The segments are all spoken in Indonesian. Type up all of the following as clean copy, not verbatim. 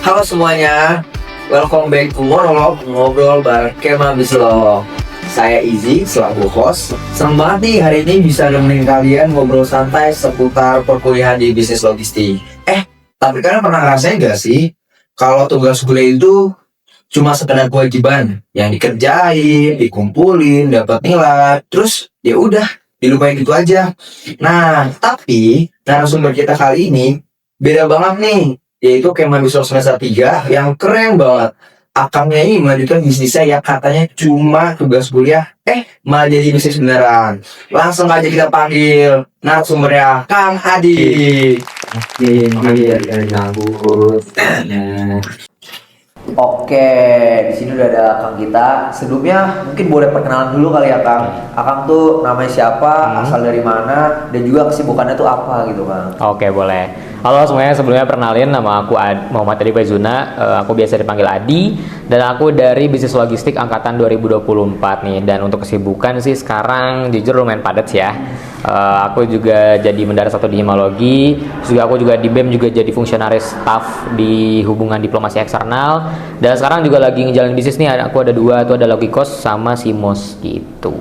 Halo semuanya, welcome back to Monolog Ngobrol bareng Kema Bislo. Saya Izzy, selaku host. Senang banget nih hari ini bisa nemenin kalian ngobrol santai seputar perkuliahan di bisnis logistik. Tapi kalian pernah ngerasain gak sih kalau tugas kuliah itu cuma sekedar kewajiban yang dikerjain, dikumpulin, dapat nilai, terus ya udah dilupain gitu aja. Nah, tapi narasumber kita kali ini beda banget nih, yaitu Kema Bislo semester 3 yang keren banget. Akangnya ini melanjutkan bisnisnya yang katanya cuma tugas kuliah, malah jadi bisnis beneran. Langsung aja kita panggil narasumbernya, Kang Adi. Oke, di sini udah ada Kang kita. Sebelumnya mungkin boleh perkenalan dulu kali ya Kang. Akang tuh namanya siapa, asal dari mana, dan juga kesibukannya tuh apa gitu Kang. Oke, boleh. Halo semuanya, sebelumnya perkenalin nama aku Muhammad Adi Faizuna. Aku biasa dipanggil Adi, dan aku dari bisnis logistik angkatan 2024 nih. Dan untuk kesibukan sih sekarang jujur lumayan padat ya. Aku juga jadi Mendarat 1 di Himalogi. Aku juga di BEM juga jadi fungsionaris staff di hubungan diplomasi eksternal. Dan sekarang juga lagi ngejalanin bisnis nih. Aku ada 2, tuh ada Logikos sama Simos gitu.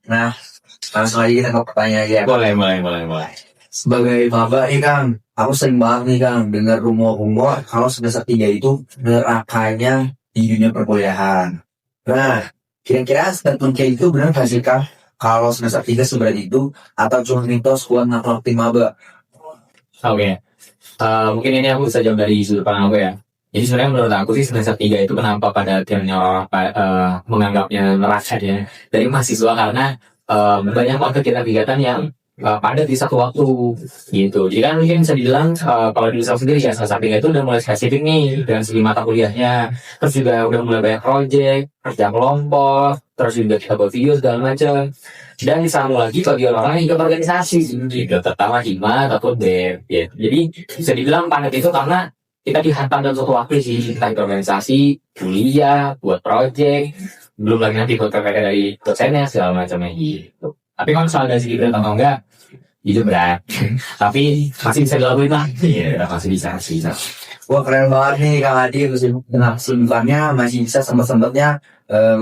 Nah, langsung aja kita ke pertanyaan aja. Boleh. Sebagai maba nih Kang, aku sering banget nih Kang dengar rumor-rumor kalau semester 3 itu nerakanya di dunia perkuliahan. Nah, kira-kira statement kayak itu benar gak sih Kang? Kalau semester 3 seberat itu atau cuma mitos buat naklukin maba? Oke. Mungkin ini aku bisa jawab dari sudut pandang aku ya. Jadi sebenarnya menurut aku sih semester 3 itu kenapa pada akhirnya orang menganggapnya neraka ya dari mahasiswa, karena banyak banget kegiatan-kegiatan yang padat di satu waktu gitu. Jadi kan mungkin bisa dibilang kalau di Wisal sendiri ya semester 3 itu udah mulai spesifik nih dengan segi mata kuliahnya, terus juga udah mulai banyak project, kerja kelompok, terus juga kita buat video segala macam. Dan disambung lagi bagi orang-orang yang ikut organisasi gitu, terutama hima atau dev ya. Jadi bisa dibilang padat itu karena kita dihantam dalam suatu waktu sih, kita ikut organisasi, kuliah, buat project, belum lagi nanti ikut KPK dari dosennya segala macamnya gitu. Tapi kalau soal dari segi berat atau enggak, itu berat. Tapi masih bisa dilakuin lah. Iya, masih bisa. Wah keren banget nih Kang Adi, kesibukannya masih bisa sempet-sempetnya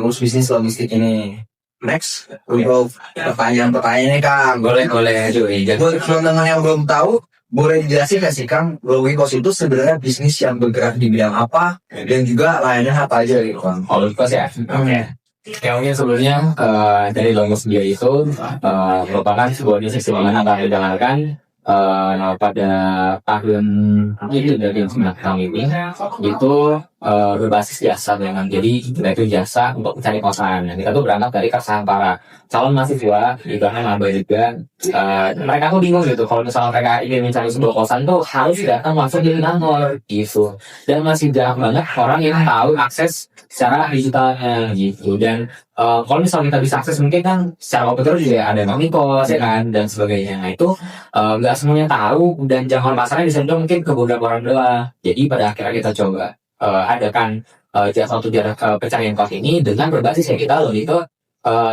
ngurus bisnis logistik ini. Next, untuk pertanyaan-pertanyaan nih Kang. Boleh. Buat teman-teman yang belum tahu, boleh dijelasin nggak sih Kang, Logikos itu sebenarnya bisnis yang bergerak di bidang apa dan juga layanan apa aja gitu Kang? Logikos ya? Oke. Ya mungkin sebelumnya dari Logikos sendiri itu merupakan sebuah bisnis yang akan dijalankan pada tahun itu dari 9 tahun ini itu berbasis jasa memang. Jadi kita itu jasa untuk mencari kosan. Nah, kita tuh berangkat dari keresahan para calon mahasiswa, ibaratnya maba juga. Mereka tuh bingung gitu kalau misalnya mereka ingin mencari sebuah kosan tuh harus datang langsung di kantor gitu. Dan masih jarang banget orang yang tahu akses secara digitalnya gitu. Dan kalau misalnya kita bisa akses mungkin kan secara komputer juga ada Logikos ya kan dan sebagainya. Nah itu nggak semuanya tahu dan jangkauan pasarnya disentuh mungkin ke beberapa orang doang. Jadi pada akhirnya kita coba adakan jasa untuk pencarian kos ini dengan berbasis ya kita loh itu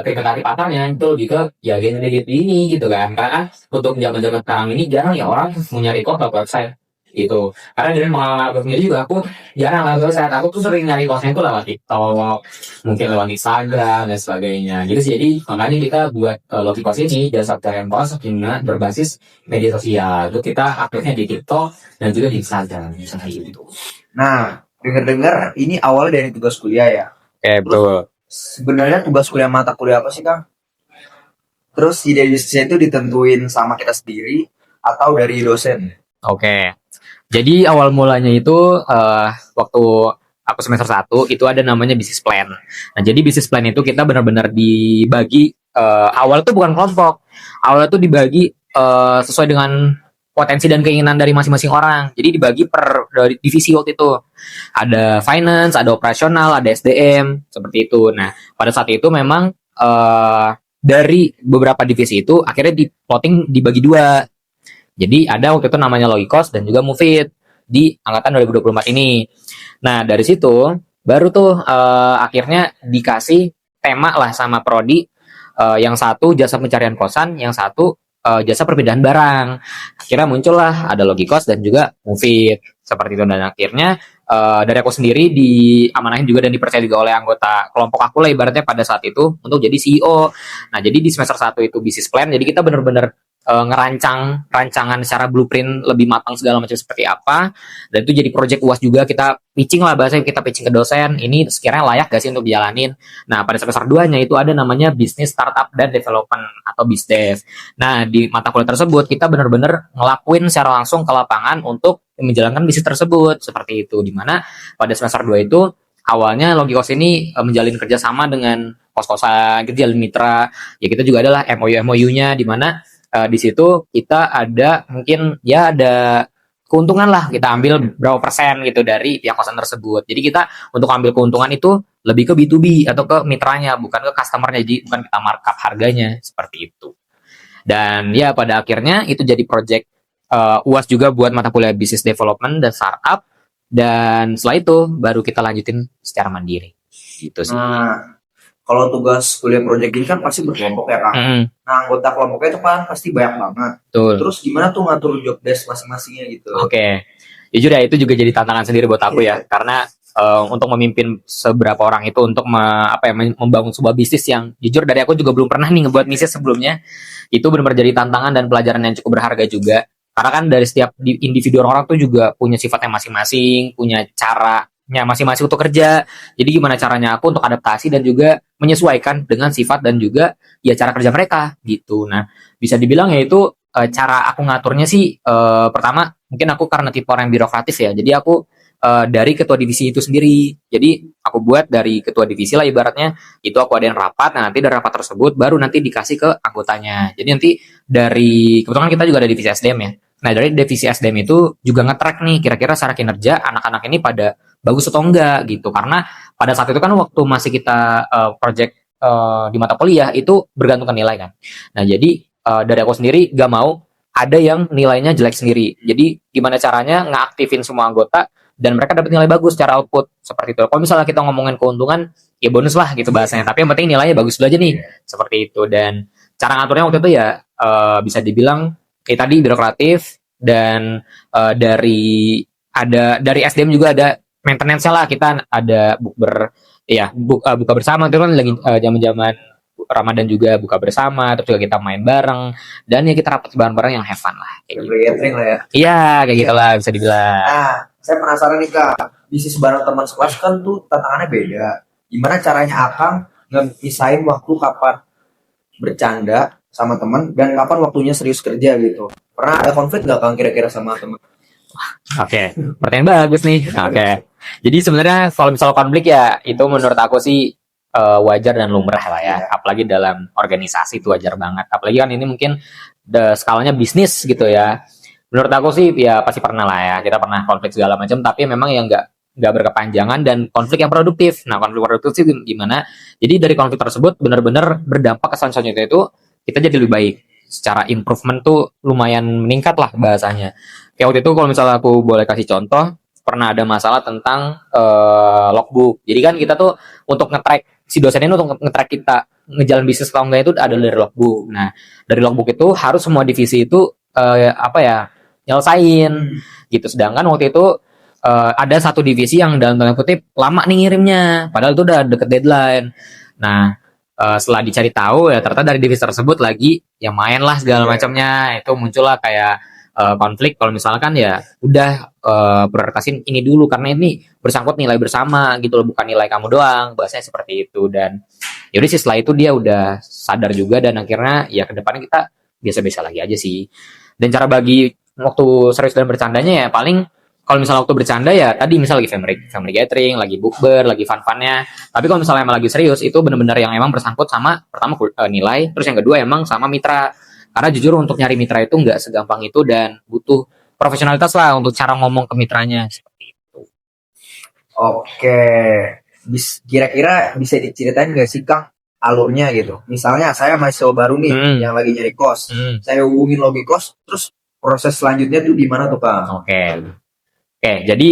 tipe patarnya itu lebih ke ya gini ini gitu kan, karena untuk zaman-zaman sekarang ini jarang ya orang mau nyari kos lewat website gitu. Karena dari pengalaman aku sendiri juga aku jarang lewat website, aku tuh sering nyari kosnya itu lewat TikTok, mungkin lewat Instagram dan sebagainya. Jadi makanya kita buat Logikos ini jasa pencarian kos dengan berbasis media sosial. Itu kita aktifnya di TikTok dan juga di Instagram misalnya gitu. Nah, dengar-dengar ini awalnya dari tugas kuliah ya. Betul. Sebenarnya tugas kuliah mata kuliah apa sih Kang? Terus ide bisnisnya itu ditentuin sama kita sendiri atau dari dosen? Oke. Jadi awal mulanya itu waktu aku semester 1 itu ada namanya bisnis plan. Nah, jadi bisnis plan itu kita benar-benar dibagi awal tuh bukan kelompok. Awalnya tuh dibagi sesuai dengan potensi dan keinginan dari masing-masing orang. Jadi dibagi per dari divisi waktu itu. Ada finance, ada operasional, ada SDM, seperti itu. Nah, pada saat itu memang dari beberapa divisi itu akhirnya di-plotting dibagi 2. Jadi ada waktu itu namanya Logikos dan juga Mufid di angkatan 2024 ini. Nah, dari situ baru tuh akhirnya dikasih tema lah sama prodi, yang satu jasa pencarian kosan, yang satu jasa perpindahan barang. Akhirnya muncullah ada Logikos dan juga Mufid seperti itu, dan akhirnya dari aku sendiri diamanahin juga dan dipercaya juga oleh anggota kelompok aku lah ibaratnya pada saat itu untuk jadi CEO. Nah, jadi di semester 1 itu bisnis plan. Jadi kita benar-benar ngerancang rancangan secara blueprint lebih matang segala macam seperti apa. Dan itu jadi project UAS juga, kita pitching lah bahasanya, kita pitching ke dosen, ini sekiranya layak gak sih untuk dijalanin. Nah, pada semester 2-nya itu ada namanya bisnis startup dan development atau BizDev. Nah, di mata kuliah tersebut kita benar-benar ngelakuin secara langsung ke lapangan untuk menjalankan bisnis tersebut seperti itu. Dimana pada semester 2 itu awalnya Logikos ini menjalin kerjasama dengan kos-kosan, kita jalin mitra. Ya kita juga adalah MOU-nya di mana di situ kita ada mungkin ya ada keuntungan lah, kita ambil berapa persen gitu dari pihak kosan tersebut. Jadi kita untuk ambil keuntungan itu lebih ke B2B atau ke mitranya, bukan ke customernya, jadi bukan kita markup harganya seperti itu. Dan ya pada akhirnya itu jadi project UAS juga buat mata kuliah Business Development dan Startup. Dan setelah itu baru kita lanjutin secara mandiri gitu sih. Nah, kalau tugas kuliah project ini kan pasti berkelompok ya Kak. Nah, anggota kelompoknya itu kan pasti banyak banget. Betul. Terus gimana tuh ngatur job desk masing-masingnya gitu? Oke. Jujur ya itu juga jadi tantangan sendiri buat aku ya, karena untuk memimpin seberapa orang itu untuk membangun sebuah bisnis yang jujur dari aku juga belum pernah nih ngebuat bisnis sebelumnya. Itu benar-benar jadi tantangan dan pelajaran yang cukup berharga juga. Karena kan dari setiap individu orang tuh juga punya sifatnya masing-masing, punya caranya masing-masing untuk kerja. Jadi gimana caranya aku untuk adaptasi dan juga menyesuaikan dengan sifat dan juga ya cara kerja mereka gitu. Nah, bisa dibilang ya itu cara aku ngaturnya sih pertama mungkin aku karena tipe orang yang birokratis ya. Jadi aku dari ketua divisi itu sendiri. Jadi aku buat dari ketua divisi lah ibaratnya, itu aku adain rapat. Nah, nanti dari rapat tersebut baru nanti dikasih ke anggotanya. Jadi nanti dari kebetulan kita juga ada divisi SDM ya. Nah, dari divisi SDM itu juga nge-track nih kira-kira secara kinerja anak-anak ini pada bagus atau enggak gitu. Karena pada saat itu kan waktu masih kita project di mata kuliah itu bergantung nilai kan. Nah, jadi dari aku sendiri gak mau ada yang nilainya jelek sendiri. Jadi gimana caranya ngeaktifin semua anggota dan mereka dapat nilai bagus secara output seperti itu. Kalau misalnya kita ngomongin keuntungan, ya bonus lah gitu bahasanya. Tapi yang penting nilainya bagus dulu aja nih, seperti itu. Dan cara ngaturnya waktu itu ya bisa dibilang kayak tadi birokratif dan dari SDM juga ada maintenance-nya lah. Kita ada buka bersama itu kan lagi zaman-zaman Ramadan juga buka bersama, terus juga kita main bareng dan ya kita rapat bareng-bareng yang have fun lah kayak gitu. Gathering lah ya. Iya, kayak gitulah bisa dibilang. Nah, saya penasaran nih Kak, bisnis bareng teman sekelas kan tuh tantangannya beda. Gimana caranya Akang nge-misahin waktu kapan bercanda sama teman dan kapan waktunya serius kerja gitu? Pernah ada konflik nggak Kang kira-kira sama teman? Oke, pertanyaan bagus nih. Oke. Jadi sebenarnya kalau misalnya konflik ya itu menurut aku sih wajar dan lumrah lah ya. Apalagi dalam organisasi itu wajar banget. Apalagi kan ini mungkin skalanya bisnis gitu ya. Menurut aku sih ya pasti pernah lah ya. Kita pernah konflik segala macam, tapi memang yang nggak berkepanjangan dan konflik yang produktif. Nah, konflik produktif sih gimana? Jadi dari konflik tersebut benar-benar berdampak ke selanjutnya itu kita jadi lebih baik. Secara improvement tuh lumayan meningkat lah bahasanya. Kayak waktu itu kalau misalnya aku boleh kasih contoh, pernah ada masalah tentang logbook. Jadi kan kita tuh untuk nge-track si dosen ini untuk nge-track kita ngejalan bisnis atau enggak itu ada dari logbook. Nah, dari logbook itu harus semua divisi itu nyelesain gitu. Sedangkan waktu itu ada satu divisi yang dalam tanda kutip lama nih ngirimnya, padahal itu udah deket deadline. Nah, setelah dicari tahu ya ternyata dari divisi tersebut lagi ya main lah segala macamnya. Itu muncullah kayak konflik kalau misalkan ya udah prioritasin ini dulu karena ini bersangkut nilai bersama gitu loh, bukan nilai kamu doang, bahasanya seperti itu. Dan yaudah sih setelah itu dia udah sadar juga dan akhirnya ya kedepannya kita biasa-biasa lagi aja sih. Dan cara bagi waktu serius dan bercandanya ya paling kalau misalnya waktu bercanda ya tadi misal lagi family gathering, lagi bukber, lagi fun-funnya. Tapi kalau misalnya emang lagi serius itu benar-benar yang emang bersangkut sama pertama nilai, terus yang kedua emang sama mitra. Karena jujur untuk nyari mitra itu nggak segampang itu dan butuh profesionalitas lah untuk cara ngomong ke mitranya seperti itu. Oke, kira-kira bisa diceritain nggak sih Kang alurnya gitu? Misalnya saya mahasiswa baru nih yang lagi nyari kos, saya hubungin Logikos, terus proses selanjutnya tuh gimana tuh Kang? Oke, jadi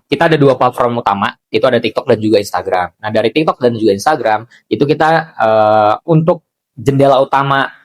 kita ada dua platform utama, itu ada TikTok dan juga Instagram. Nah dari TikTok dan juga Instagram itu kita untuk jendela utama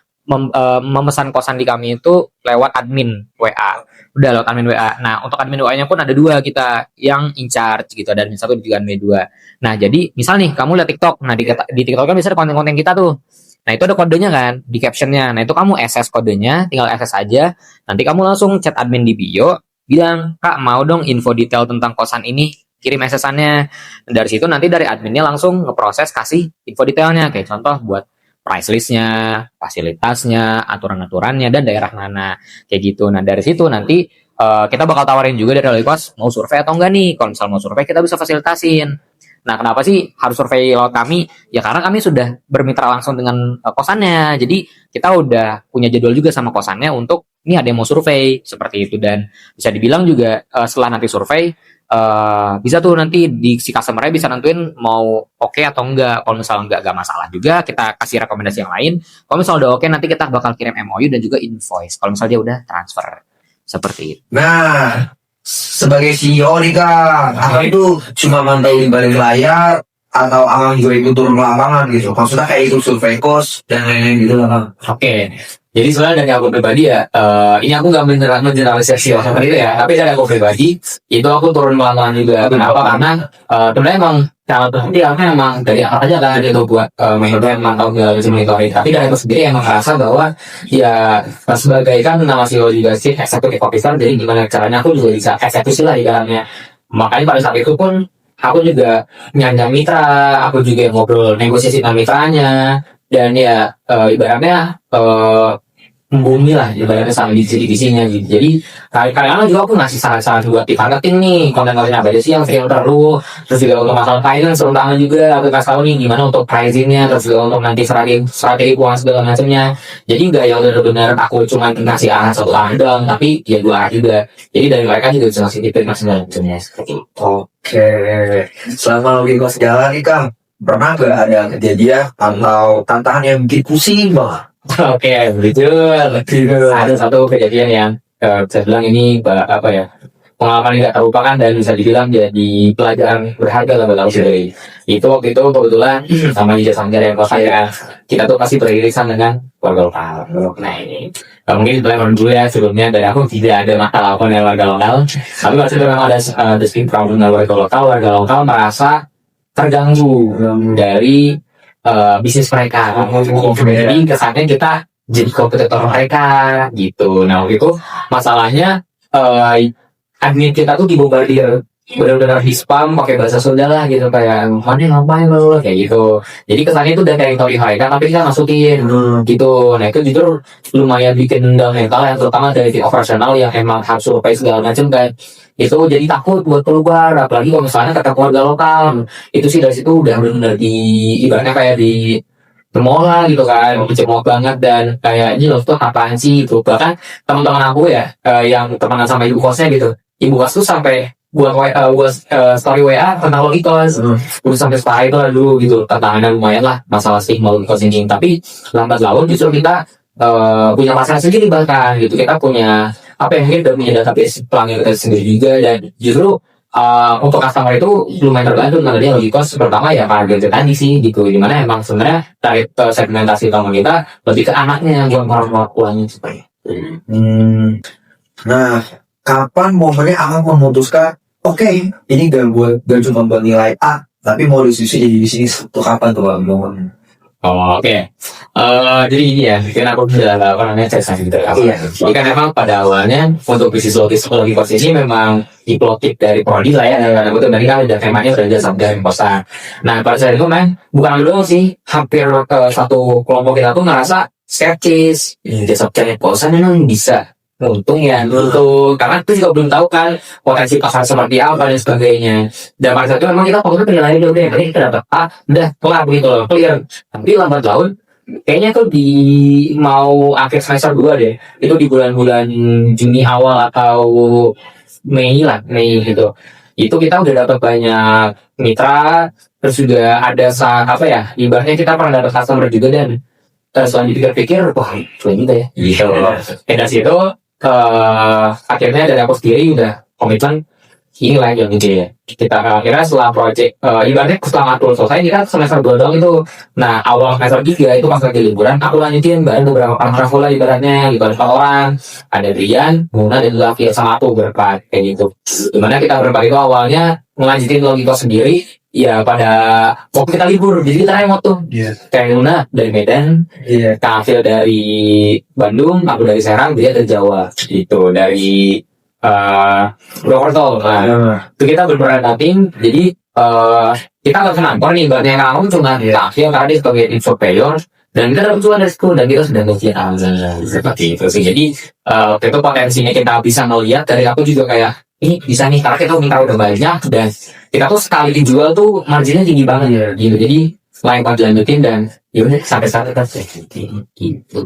memesan kosan di kami itu lewat admin WA. Udah lewat admin WA. Nah, untuk admin WA-nya pun ada dua kita yang in charge gitu, ada admin satu dan juga admin dua. Nah, jadi misal nih kamu lihat TikTok, nah di TikTok kan bisa ada konten-konten kita tuh. Nah, itu ada kodenya kan di captionnya. Nah, itu kamu access kodenya, tinggal access aja. Nanti kamu langsung chat admin di bio, bilang, Kak mau dong info detail tentang kosan ini, kirim accessannya. Dari situ nanti dari adminnya langsung ngeproses kasih info detailnya, kayak contoh buat price listnya, fasilitasnya, aturan-aturannya, dan daerah mana, kayak gitu. Nah dari situ nanti kita bakal tawarin juga dari wali kos mau survei atau enggak nih. Kalau misal mau survei kita bisa fasilitasin. Nah kenapa sih harus survei lewat kami? Ya karena kami sudah bermitra langsung dengan kosannya. Jadi kita udah punya jadwal juga sama kosannya untuk ini ada yang mau survei seperti itu. Dan bisa dibilang juga setelah nanti survei bisa tuh nanti di si customer-nya bisa nentuin mau oke atau enggak. Kalau misalnya enggak masalah juga, kita kasih rekomendasi yang lain. Kalau misalnya udah oke, nanti kita bakal kirim MOU dan juga invoice kalau misalnya dia udah transfer seperti itu. Nah, sebagai CEO nih Kang, Akang itu cuma mantau di balik layar atau Akang juga ikut turun ke lapangan gitu? Maksudnya kayak ikut survei kos dan lain-lain gitu lah Kang. Oke, jadi sebenarnya dari aku pribadi ya, ini aku nggak mengeneralisasi seperti itu ya, tapi dari aku pribadi itu aku turun lapangan juga. Kenapa? Karena sebenarnya emang cara terhenti karena emang dari awal aja kan itu buat manajemen mantau monitoring. Tapi dari aku sendiri emang merasa bahwa ya sebagai kan nama CEO juga sih eksekutif officer, jadi gimana caranya aku juga bisa eksekusi lah di dalamnya. Makanya pada saat itu pun aku juga nyanda mitra, aku juga ngobrol negosiasi dengan mitranya, dan ya ibaratnya membumi lah ibaratnya sama divisinya gitu. Jadi kadang-kadang juga aku ngasih saran-saran buat di marketing nih, konten-konten apa aja sih yang filter lu, terus juga untuk masalah finance terutama juga aku kasih tahu nih gimana untuk pricingnya, terus juga untuk nanti strategi keuangan segala macamnya. Jadi nggak yang benar-benar aku cuma ngasih arah satu arah doang, tapi ya dua arah juga. Jadi dari mereka juga bisa ngasih tips segala macamnya seperti itu. Oke, selama lagi kos jalan nih Kang, pernah gak ada kejadian atau tantangan yang bikin pusing banget? Oke, betul. Ada satu kejadian yang saya bilang ini apa ya, pengalaman yang gak terlupakan dan bisa dibilang jadi pelajaran berharga lah buat aku sendiri. Itu waktu itu kebetulan sama di Jasa Anggara yang saya kita tuh pasti beririsan dengan warga lokal. Nah ini mungkin disclaimer dulu ya sebelumnya, dari aku tidak ada masalah apa dengan warga lokal. Tapi maksudnya memang ada distinct problem dengan warga lokal. Warga lokal merasa terganggu dari bisnis mereka. Jadi kesannya kita jadi kompetitor mereka gitu. Nah waktu itu masalahnya admin kita tuh dibombardir, benar-benar di spam pakai bahasa Sunda lah gitu, kayak mana ngapain lo kayak gitu. Jadi kesannya itu udah kayak yang tahu di mereka tapi kita masukin gitu. Nah itu jujur lumayan bikin dendam mental yang terutama dari tim operasional yang emang harus survei segala macam kan. Itu jadi takut buat keluar, apalagi kalau misalnya kata keluarga lokal. Itu sih dari situ udah benar-benar di ibaratnya kayak di termola gitu kan, dicemooh banget dan kayak ini loh tuh apaan sih itu. Bahkan teman-teman aku ya yang temenan sama ibu kosnya gitu, ibu kos tuh sampai buat story WA tentang logikos, udah sampai separah itu lah dulu gitu. Tantangannya lumayan lah masalah stigma logikos ini, tapi lambat laun justru kita punya masalah sendiri, bahkan gitu kita punya apa yang mungkin udah punya database pelanggan kita sendiri juga. Dan justru untuk customer itu lumayan terbantu karena dia logikos pertama ya karena gadget tadi sih gitu, dimana emang sebenarnya target segmentasi utama kita lebih ke anaknya bukan orang tuanya supaya. Nah, kapan momennya Akang memutuskan, oke, ini gak cuma buat nilai A, tapi mau diskusi jadi bisnis, tuh kapan tuh Bang? Oke. Jadi ini ya, karena aku sudah apa namanya cek gitu. Jadi kan memang pada awalnya untuk bisnis logikos ini memang diplotik dari prodi lah ya. Karena betul tadi kan udah temanya udah ada sampai posta. Nah pada saat itu memang bukan aku doang sih, hampir satu kelompok kita tuh ngerasa skeptis. Jasa cari posan memang bisa untung ya untuk karena itu juga belum tahu kan potensi pasar seperti apa dan sebagainya. Dan pada saat itu memang kita fokusnya penilaian dulu deh, kita dapat A udah kelar begitu loh, clear. Tapi lambat laun kayaknya tuh di mau akhir semester 2 deh, itu di bulan-bulan Juni awal atau Mei gitu, itu kita udah dapat banyak mitra, terus juga ada apa ya, ibaratnya kita pernah dapat customer juga. Dan selanjutnya dipikir wah keren juga ya gitu. Dari situ akhirnya dari aku sendiri udah komitmen ini lagi yang gitu ya. Kita kira setelah project ibaratnya setelah matkul selesai kita semester 2 doang itu. Nah awal semester 3 itu pas lagi liburan aku lanjutin bareng beberapa paragraf lah ibaratnya 4 orang, ada Rian, Muna dan Zaki sama aku berempat kayak gitu. Dimana kita berempat itu awalnya ngelanjutin logika sendiri ya pada waktu kita libur, jadi kita remote tuh. Kayak Muna dari Medan, Kak Afil dari Bandung, aku dari Serang, dia dari Jawa gitu, dari Purwokerto. Nah, itu kita berberadapting. Jadi kita nggak ke kantor nih, berarti yang kamu cuma Kak Afil karena dia sebagai tim surveyor dan kita dapat cuan dari school dan kita sedang kerjaan seperti itu sih. Jadi itu potensinya kita bisa melihat dari aku juga kayak ini bisa nih karena kita minta udah banyak dan kita tuh sekali dijual tuh marginnya tinggi banget gitu. Jadi selain pas dilanjutin dan yaudah sampai saat gitu.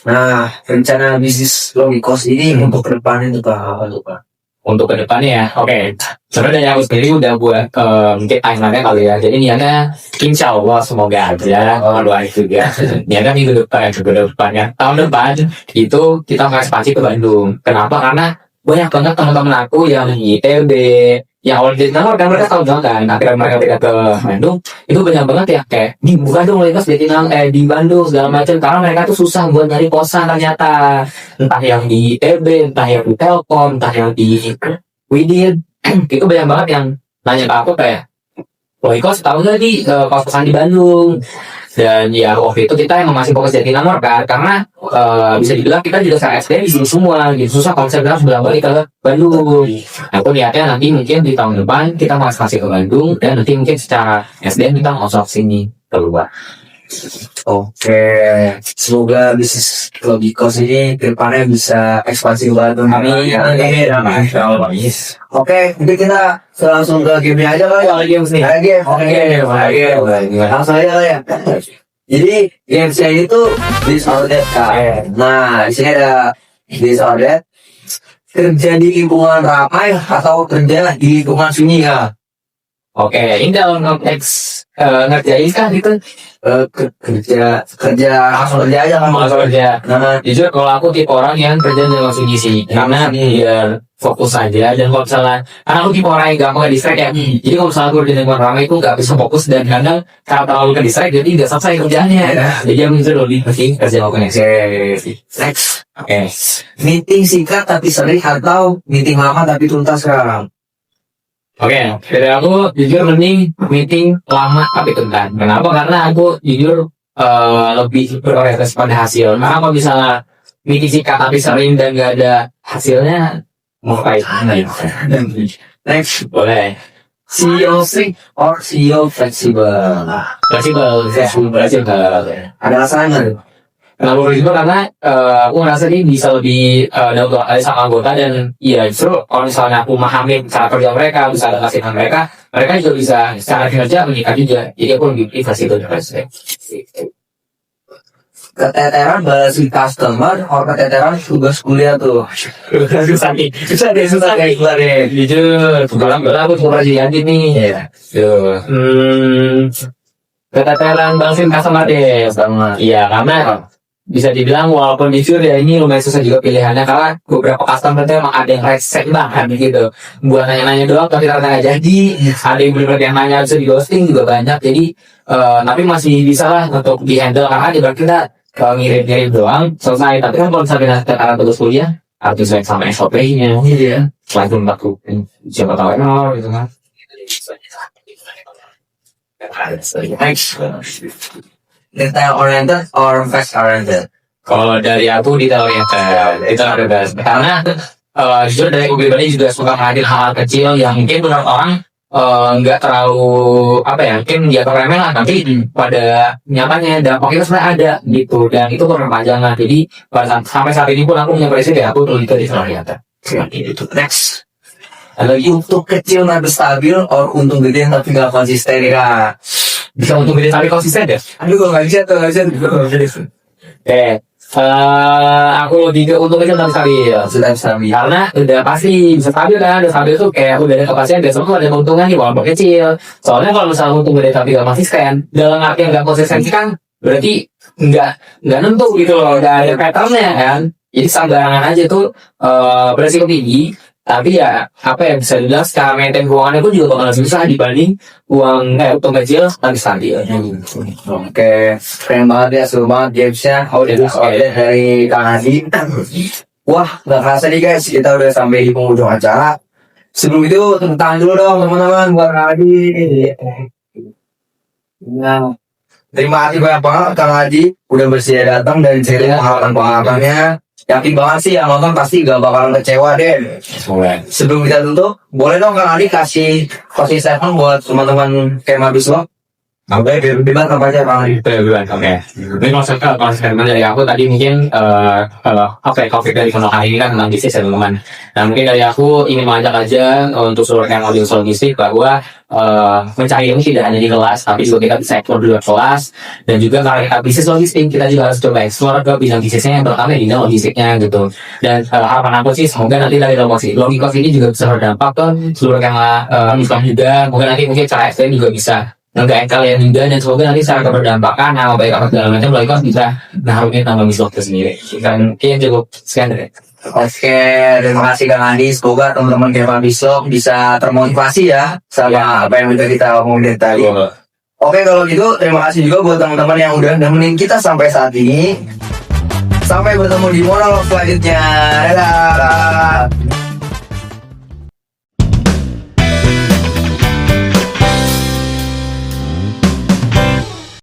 Nah, rencana bisnis Logikos ini untuk kedepannya itu apa tuh Pak? Untuk kedepannya ya, oke. Sebenarnya dari aku sendiri udah buat mungkin timeline-nya kali ya. Jadi niatnya insya Allah semoga aja doain juga. Niatnya minggu depannya tahun depan itu kita mau ekspansi ke Bandung. Kenapa? Karena banyak banget teman-teman aku yang di ITB, yang awal di Jatinangor kan mereka tahu kan, akhirnya mereka pindah ke Bandung, itu banyak banget ya kayak dibuka dong Logikos di Bandung segala macam, karena mereka tuh susah buat nyari kosan ternyata, entah yang di ITB, entah yang di Telkom, entah yang di Widin, itu banyak banget yang nanya ke aku kayak Logikos tahu nggak di kos-kosan di Bandung. Dan ya waktu itu kita yang masih fokus Jatinangor kan, karena bisa dibilang kita juga secara SDM di sini semua gitu, susah kalau misalnya harus balik ke Bandung. Aku niatnya nanti mungkin di tahun depan kita mau ekspansi ke Bandung dan nanti mungkin secara SDM kita mau masuk sini keluar. Oke, semoga bisnis Logikos ini kedepannya bisa ekspansi ke Bandung. Amin. Oke, mungkin kita langsung ke gamenya aja kali. Games nih. Oke. Langsung aja kali ya. Jadi games ini tuh This or That kan. Nah, di sini ada This or That. Kerja di lingkungan ramai atau kerja di lingkungan sunyi ya? Oke, ini dalam konteks ngerjain kan itu kerja langsung kerja aja kan. langsung kerja. Nah, Jujur kalau aku tipe orang yang kerja langsung sih, karena biar fokus aja. Dan kalau misalnya, karena aku tipe orang yang gampang ke distract ya, jadi kalau misalnya aku kerja dengan ramai itu nggak bisa fokus dan kadang karena terlalu ke distract jadi nggak selesai kerjanya. Jadi aku bisa lebih penting kerja lakukan. next. Oke. Meeting singkat tapi sering atau meeting lama tapi tuntas sekarang? Oke, dari aku jujur mending meeting lama tapi tuntas. Kenapa? Karena aku jujur lebih berorientasi pada hasil. Karena kalau misalnya meeting singkat tapi sering dan nggak ada hasilnya, mau ngapain? Next, Boleh. CEO strict or CEO fleksibel? Fleksibel. Ada alasan nggak? Kenapa fleksibel? Karena aku ngerasa dia bisa lebih dapat sama anggota dan ya justru kalau misalnya aku memahami cara kerja mereka, bisa adaptasi dengan mereka, mereka juga bisa secara kinerja mengikat juga. Jadi aku lebih fleksibel daripada saya. Keteteran balas customer or keteteran tugas kuliah tuh? Susah deh keluar deh. Jujur, kebetulan aku cuma rajin aja nih. Tuh. Keteteran balasin customer deh. Iya, karena bisa dibilang walaupun jujur ya ini lumayan susah juga pilihannya, karena beberapa customer itu emang ada yang rese banget gitu, buat nanya-nanya doang tapi ternyata nggak jadi, ada yang bener-bener yang nanya bisa di ghosting juga banyak. Jadi tapi masih bisa lah untuk di handle, karena di kita ngirim-ngirim doang selesai. Tapi kan kalau misalnya kita tugas kuliah harus sesuai sama SOP-nya. Iya. Selain itu aku siapa tahu gitu kan. Next, detail oriented or fast oriented? Kalau dari aku detail oriented, itu ada best. Karena jujur dari aku pribadi juga suka mengambil hal-hal kecil yang mungkin beberapa orang nggak terlalu mungkin dia remeh lah, tapi pada nyatanya dampaknya sebenarnya ada gitu, dan itu berkepanjangan. Jadi sampai saat ini pun aku punya prinsip ya aku lebih ke detail oriented. Next, lagi untuk kecil tapi stabil or untung gede tapi nggak konsisten ya? Bisa untung gede tapi konsisten ya? Aduh, gue nggak bisa. Aku lebih ke untung kecil tapi stabil. Karena udah pasti bisa stabil kan, udah stabil tuh kayak udah ada kepastian besok tuh ada keuntungan nih walaupun kecil. Soalnya kalau misalnya untung gede tapi gak konsisten, dalam arti yang gak konsistensi kan berarti nggak nentu gitu loh, nggak ada patternnya kan. Jadi sembarangan aja tuh beresiko tinggi. Tapi ya apa ya bisa dibilang secara maintain keuangannya pun juga bakal susah dibanding uang untung kecil lagi stabil. Oke, keren banget ya, seru banget gamesnya. Update dari Kang Adi. Wah, nggak kerasa nih guys, kita udah sampai di penghujung acara. Sebelum itu, tepuk tangan dulu dong teman-teman buat Kang Adi. Nah, terima kasih banyak banget Kang Adi udah bersedia datang dan cerita pengalaman-pengalamannya. Yakin banget sih yang nonton pasti gak bakalan kecewa deh. Sebelum kita tutup, boleh dong Kang Adi kasih closing statement buat teman-teman Kema Bislo? Oke, bebas apa aja Kang Adi? Oke. Ini kalau statement dari aku tadi mungkin topik dari Kono hari ini kan tentang bisnis ya teman-teman. Nah mungkin dari aku ingin mengajak aja untuk seluruh yang audiens logistik bahwa mencari ilmu tidak hanya di kelas, tapi juga kita bisa explore di luar kelas. Dan juga kalau kita bisnis logistik, kita juga harus coba explore ke bidang bisnisnya yang pertama di logistiknya gitu. Dan harapan aku sih semoga nanti dari Logikos ini juga bisa berdampak ke seluruh yang Islam juga. Mungkin cara SDM juga bisa nggak kalian juga, dan semoga nanti secara keberdampakan nama baik apa segala macam Logikos bisa naruhin nama Bislo itu sendiri. Dan kayaknya cukup sekian deh. Oke, terima kasih Kang Adi. Semoga teman-teman Kema Bislo bisa termotivasi ya sama apa yang udah kita omongin tadi. Oke, kalau gitu terima kasih juga buat teman-teman yang udah nemenin kita sampai saat ini. Sampai bertemu di monolog selanjutnya. Dadah.